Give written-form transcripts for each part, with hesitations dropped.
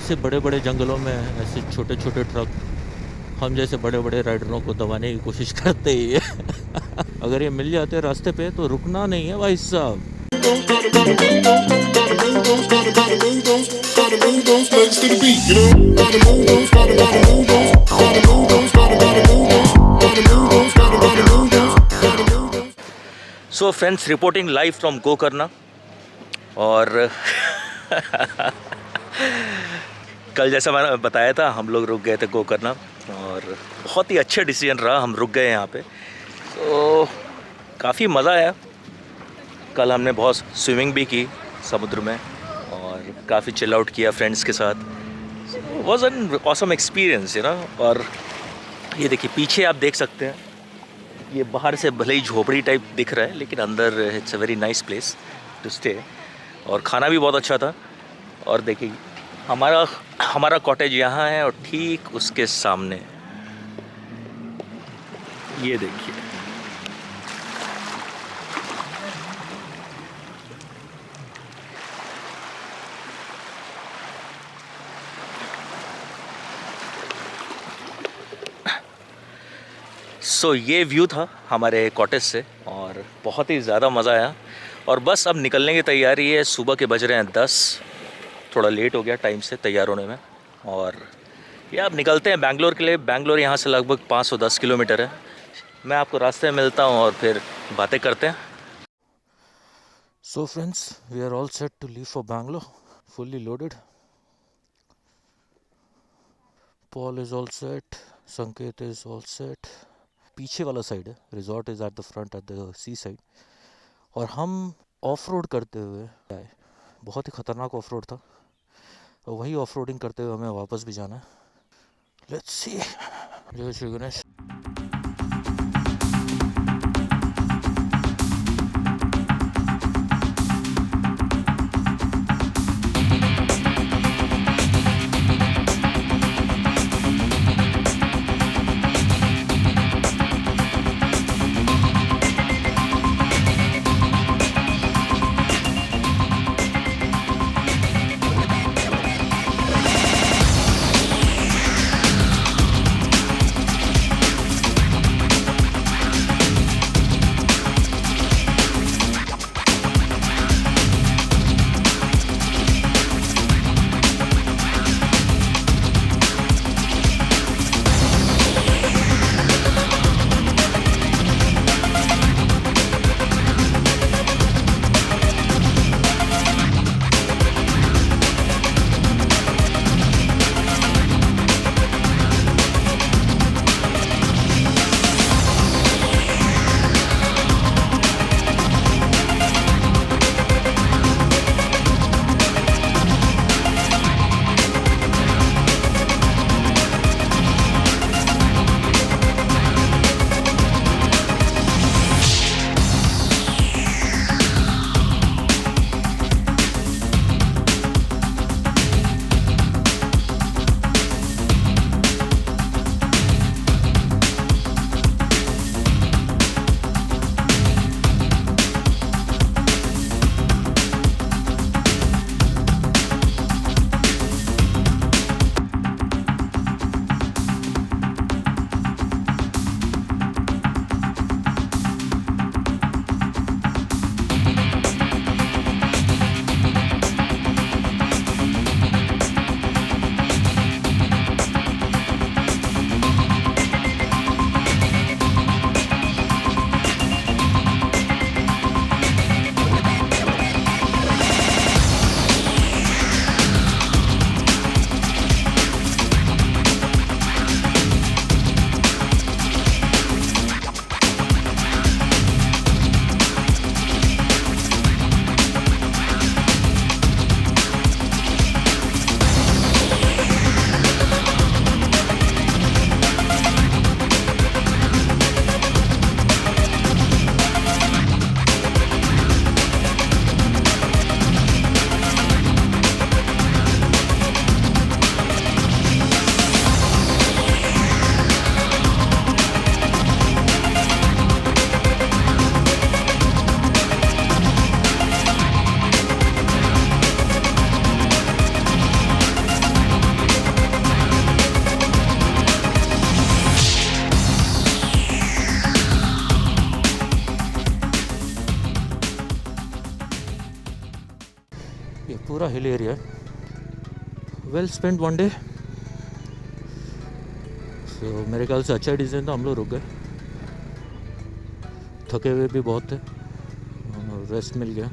ऐसे बड़े बड़े जंगलों में ऐसे छोटे छोटे ट्रक हम जैसे बड़े बड़े राइडरों को दबाने की कोशिश करते ही है। अगर ये मिल जाते रास्ते पे तो रुकना नहीं है भाई साहब। So friends, reporting live from Gokarna. और कल जैसा मैंने बताया था, हम लोग रुक गए थे गोकर्णा और बहुत ही अच्छा डिसीजन रहा, हम रुक गए यहाँ पे। तो काफ़ी मज़ा आया। कल हमने बहुत स्विमिंग भी की समुद्र में और काफ़ी चिल आउट किया फ्रेंड्स के साथ। Was an awesome experience, you know. और ये देखिए पीछे आप देख सकते हैं, ये बाहर से भले ही झोपड़ी टाइप दिख रहा है लेकिन अंदर it's a very nice place to stay. और खाना भी बहुत अच्छा था। और देखिए हमारा कॉटेज यहाँ है और ठीक उसके सामने ये देखिए। सो ये व्यू था हमारे कॉटेज से और बहुत ही ज़्यादा मज़ा आया। और बस अब निकलने की तैयारी है। सुबह के बज रहे हैं 10, थोड़ा लेट हो गया टाइम से तैयार होने में। और ये अब निकलते हैं बैंगलोर के लिए। बैंगलोर यहाँ से लगभग 510 किलोमीटर है। मैं आपको रास्ते में मिलता हूँ और फिर बातें करते हैं। So friends, we are all set to leave for Bangalore, fully loaded. Paul is all set, Sanket is all set. पीछे वाला साइड है, resort is at the front at the seaside. और हम ऑफ रोड करते हुए आए। बहुत ही ख़तरनाक ऑफ रोड था और वही ऑफ रोडिंग करते हुए हमें वापस भी जाना है। Let's see. जय श्री गणेश। पूरा हिल एरिया है। Well spend one day. So मेरे ख्याल से अच्छा डिसीजन था, हम लोग रुक गए। थके हुए भी बहुत थे, रेस्ट मिल गया।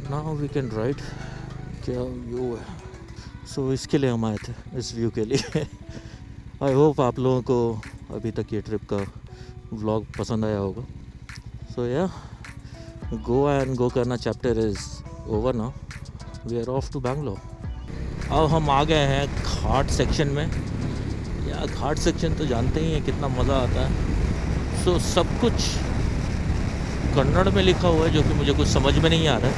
Now we can ride. क्या व्यू है। सो इसके लिए हम आए थे, इस व्यू के लिए। आई होप आप लोगों को अभी तक ये ट्रिप का व्लॉग पसंद आया होगा। So yeah Goa and Gokarna chapter is over now. We are off to Bangalore. अब हम आ गए हैं घाट सेक्शन में। या घाट सेक्शन तो जानते ही हैं कितना मज़ा आता है। सो सब कुछ कन्नड़ में लिखा हुआ है जो कि मुझे कुछ समझ में नहीं आ रहा है।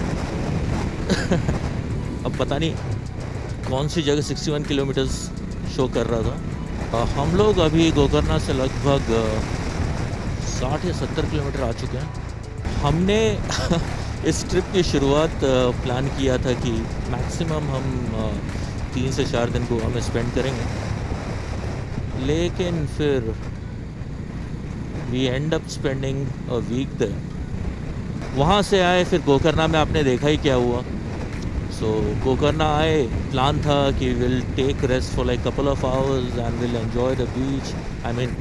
अब पता नहीं कौन सी जगह 61 किलोमीटर्स शो कर रहा था। हम लोग अभी गोकर्णा से लगभग 60 या 70 किलोमीटर आ चुके हैं। हमने इस ट्रिप की शुरुआत प्लान किया था कि मैक्सिमम हम 3 से 4 दिन गोवा में स्पेंड करेंगे, लेकिन फिर we end up spending a week there. वहाँ से आए फिर गोकर्णा में आपने देखा ही क्या हुआ। सो गोकर्णा आए, प्लान था कि will take rest for like couple of hours and will enjoy the beach, I mean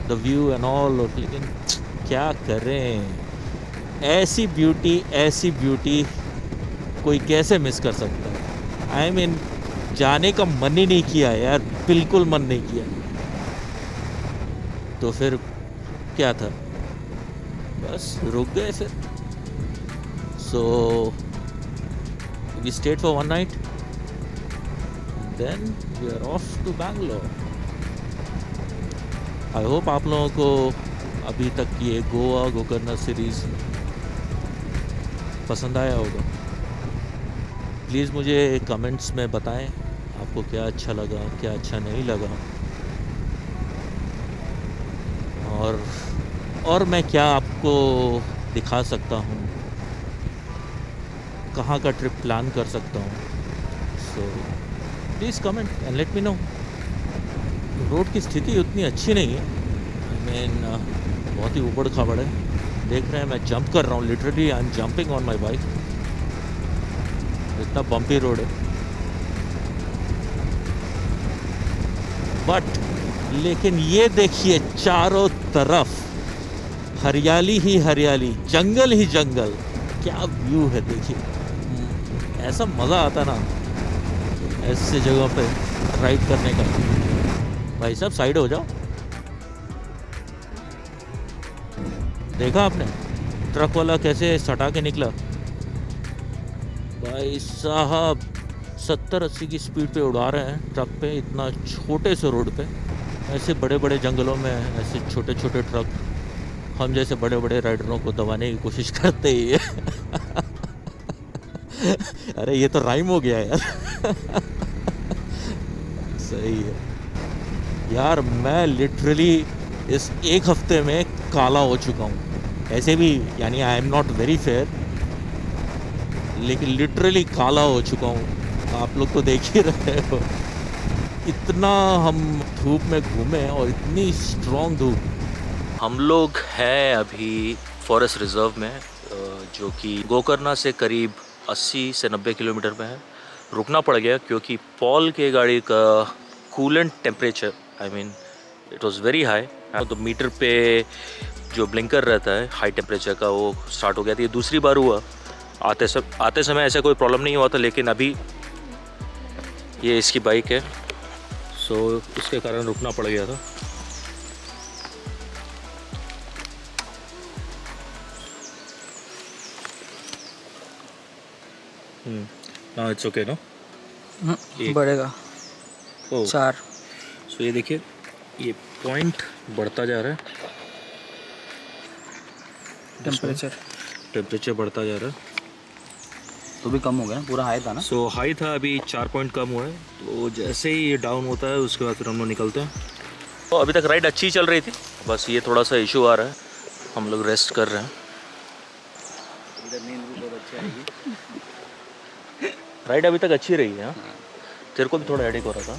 the view and all. लेकिन क्या करें, ऐसी ब्यूटी कोई कैसे मिस कर सकता है। आई मीन जाने का मन ही नहीं किया यार, बिल्कुल मन नहीं किया। तो फिर क्या था, बस रुक गए फिर। सो we stayed for one night, then we are off to Bangalore. I hope आप लोगों को अभी तक ये गोवा गोकर्णा सीरीज़ पसंद आया होगा। प्लीज़ मुझे कमेंट्स में बताएं आपको क्या अच्छा लगा, क्या अच्छा नहीं लगा, और मैं क्या आपको दिखा सकता हूँ, कहाँ का ट्रिप प्लान कर सकता हूँ। So please comment and let me know. Road की स्थिति उतनी अच्छी नहीं है, आई मीन बहुत ही ऊबड़ खाबड़ है। देख रहे हैं मैं जंप कर रहा हूँ, literally I am jumping on my bike, इतना बम्पी रोड है। बट लेकिन ये देखिए चारों तरफ हरियाली ही हरियाली, जंगल ही जंगल, क्या व्यू है देखिए। ऐसा मज़ा आता ना ऐसे जगह पे राइड करने का। भाई साहब साइड हो जाओ। देखा आपने ट्रक वाला कैसे सटा के निकला। भाई साहब 70-80 की स्पीड पे उड़ा रहे हैं ट्रक पे, इतना छोटे से रोड पे। ऐसे बड़े बड़े जंगलों में ऐसे छोटे छोटे ट्रक हम जैसे बड़े बड़े राइडरों को दबाने की कोशिश करते ही है। अरे ये तो राइम हो गया यार। सही है यार, मैं लिटरली इस एक हफ्ते में काला हो चुका हूँ। ऐसे भी यानी I am not very fair, लेकिन लिटरली काला हो चुका हूँ। आप लोग तो देख ही रहे हो, इतना हम धूप में घूमे और इतनी स्ट्रॉन्ग धूप। हम लोग हैं अभी फॉरेस्ट रिजर्व में, जो कि गोकर्णा से करीब 80 से 90 किलोमीटर पे है। रुकना पड़ गया क्योंकि पॉल के गाड़ी का coolant temperature, I mean it was very high. तो मीटर पे जो ब्लिंकर रहता है हाई टेम्परेचर का, वो स्टार्ट हो गया था। ये दूसरी बार हुआ। आते समय ऐसा कोई प्रॉब्लम नहीं हुआ था, लेकिन अभी ये इसकी बाइक है, सो उसके कारण रुकना पड़ गया था। हाँ इट्स ओके नो, बढ़ेगा 4। सो ये देखिए ये पॉइंट बढ़ता जा रहा है, टेम्परेचर बढ़ता जा रहा है। तो भी कम हो गया, पूरा हाई था ना। सो हाई था, अभी 4 पॉइंट कम हुआ है। तो जैसे ही ये डाउन होता है उसके बाद फिर हम लोग निकलते हैं। तो अभी तक राइड अच्छी चल रही थी, बस ये थोड़ा सा इशू आ रहा है, हम लोग रेस्ट कर रहे हैं। इधर नींद भी बहुत अच्छी आएगी। राइड अभी तक अच्छी रही है। हाँ तेरे को भी थोड़ा हेडेक हो रहा था।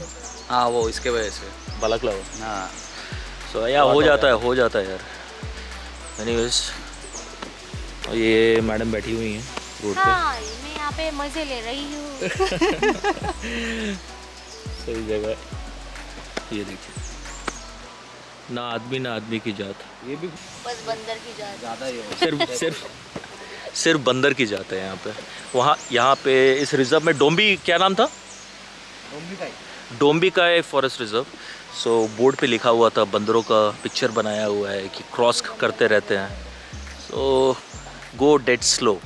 हाँ वो इसके वजह से बालकला। हाँ सो यार हो जाता है यार। एनीवेज ये मैडम बैठी हुई हैं रोड पे। यहाँ पे मजे ले रही हूँ। सही जगह है। ये देखिए, ना आदमी ना आदमी की जात, ये भी बस बंदर की जात। ज़्यादा ही है। सिर्फ बंदर की जात है यहाँ पे। यहाँ पे इस रिजर्व में डोम्बी, क्या नाम था, डोम्बी का है फॉरेस्ट रिजर्व। सो बोर्ड पे लिखा हुआ था, बंदरों का पिक्चर बनाया हुआ है कि क्रॉस करते रहते हैं। सो गो डेड स्लो।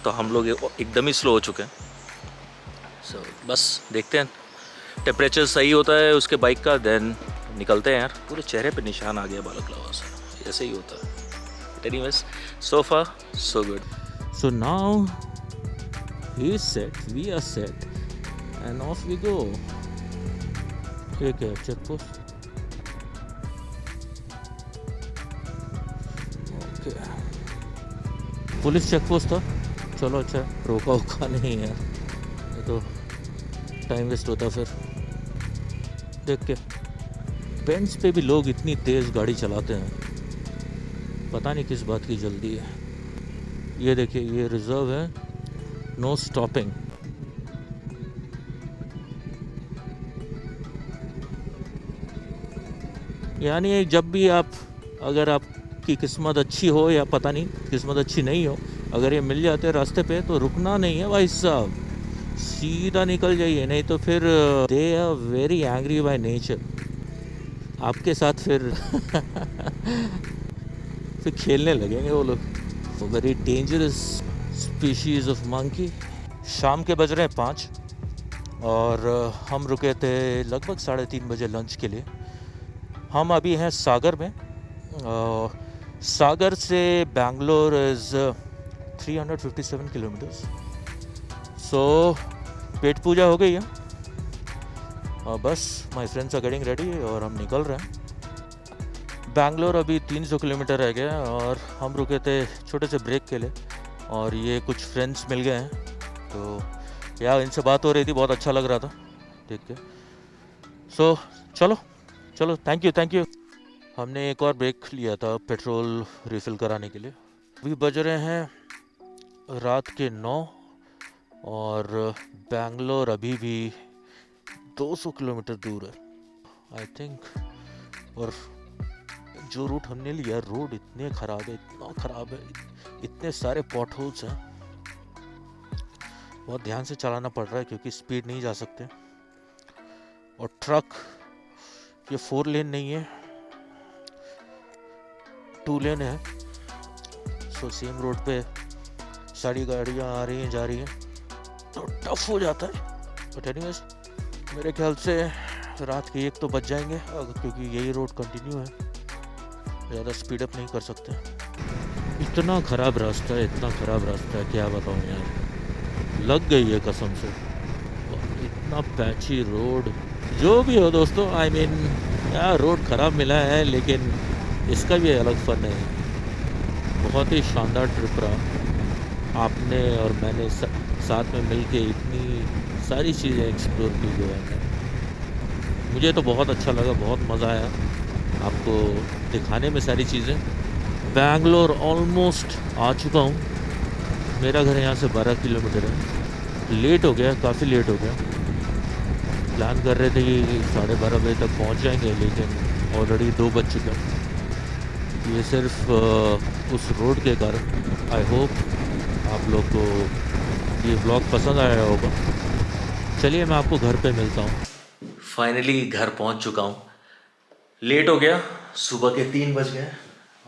तो हम लोग एकदम ही स्लो हो चुके हैं। सो बस देखते हैं, टेम्परेचर सही होता है उसके बाइक का, देन निकलते हैं यार। पूरे चेहरे पे निशान आ गया बालकलावा से, ऐसे ही होता है। Anyways, so far so good. So now he is set, we are set and off we go. एक है check post. Okay, police check post था, चलो अच्छा है, रोका उका नहीं है, ये तो टाइम वेस्ट होता फिर। देख के बेंच पे भी लोग इतनी तेज़ गाड़ी चलाते हैं, पता नहीं किस बात की जल्दी है। ये देखिए, ये रिजर्व है, नो स्टॉपिंग। यानी जब भी आप, अगर आपकी किस्मत अच्छी हो या पता नहीं किस्मत अच्छी नहीं हो, अगर ये मिल जाते हैं रास्ते पे तो रुकना नहीं है भाई साहब, सीधा निकल जाइए, नहीं तो फिर they are very angry by nature आपके साथ। फिर खेलने लगेंगे वो लोग। Very dangerous species of monkey. शाम के बज रहे हैं 5 और हम रुके थे लगभग 3:30 बजे लंच के लिए। हम अभी हैं सागर में। सागर से बैंगलोर इज़ 357 किलोमीटर्स। सो पेट पूजा हो गई है और बस my friends are getting ready और हम निकल रहे हैं। बैंगलोर अभी 300 किलोमीटर रह गया और हम रुके थे छोटे से ब्रेक के लिए और ये कुछ फ्रेंड्स मिल गए हैं, तो यार इनसे बात हो रही थी, बहुत अच्छा लग रहा था देख के। सो चलो थैंक यू। हमने एक और ब्रेक लिया था पेट्रोल रिफ़िल कराने के लिए। अभी बज रहे हैं रात के 9 और बैंगलोर अभी भी 200 किलोमीटर दूर है आई थिंक। और जो रूट हमने लिया, रोड इतने ख़राब है, इतना ख़राब है, इतने सारे पॉट होल्स हैं, बहुत ध्यान से चलाना पड़ रहा है क्योंकि स्पीड नहीं जा सकते। और ट्रक, ये 4 लेन नहीं है, 2 लेन है। सो सेम रोड पे सारी गाड़ियाँ आ रही हैं जा रही हैं तो टफ हो जाता है। बट एनीवेज, मेरे ख्याल से रात के 1 तो बज जाएंगे क्योंकि यही रोड कंटिन्यू है, ज़्यादा स्पीड अप नहीं कर सकते। इतना ख़राब रास्ता है, इतना ख़राब रास्ता है, क्या बताऊँ यार, लग गई है कसम से। इतना पैची रोड, जो भी हो दोस्तों, आई मीन यार रोड ख़राब मिला है लेकिन इसका भी अलग फ़न है। बहुत ही शानदार ट्रिप रहा। आपने और मैंने साथ में मिल के इतनी सारी चीज़ें एक्सप्लोर की जो है, मुझे तो बहुत अच्छा लगा, बहुत मज़ा आया आपको दिखाने में सारी चीज़ें। बैंगलोर ऑलमोस्ट आ चुका हूँ। मेरा घर यहाँ से 12 किलोमीटर है। लेट हो गया, काफ़ी लेट हो गया। प्लान कर रहे थे कि 12:30 बजे तक पहुँच जाएंगे लेकिन ऑलरेडी 2 बज चुका। ये सिर्फ उस रोड के कारण। आई होप आप लोग को ये व्लॉग पसंद आया होगा। चलिए मैं आपको घर पे मिलता हूँ। फाइनली घर पहुँच चुका हूँ। लेट हो गया, सुबह के 3 बज गए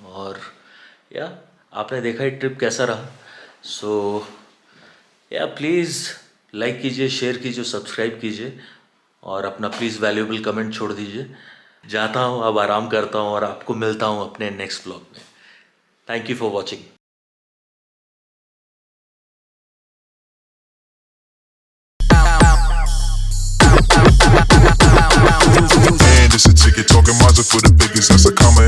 और या आपने देखा ही ट्रिप कैसा रहा। सो या प्लीज़ लाइक कीजिए, शेयर कीजिए, सब्सक्राइब कीजिए और अपना प्लीज़ वैल्यूएबल कमेंट छोड़ दीजिए। जाता हूँ, अब आराम करता हूँ और आपको मिलता हूँ अपने नेक्स्ट ब्लॉग में। Thank you for watching. And it's a ticket talking Mazda for the biggest, that's a comma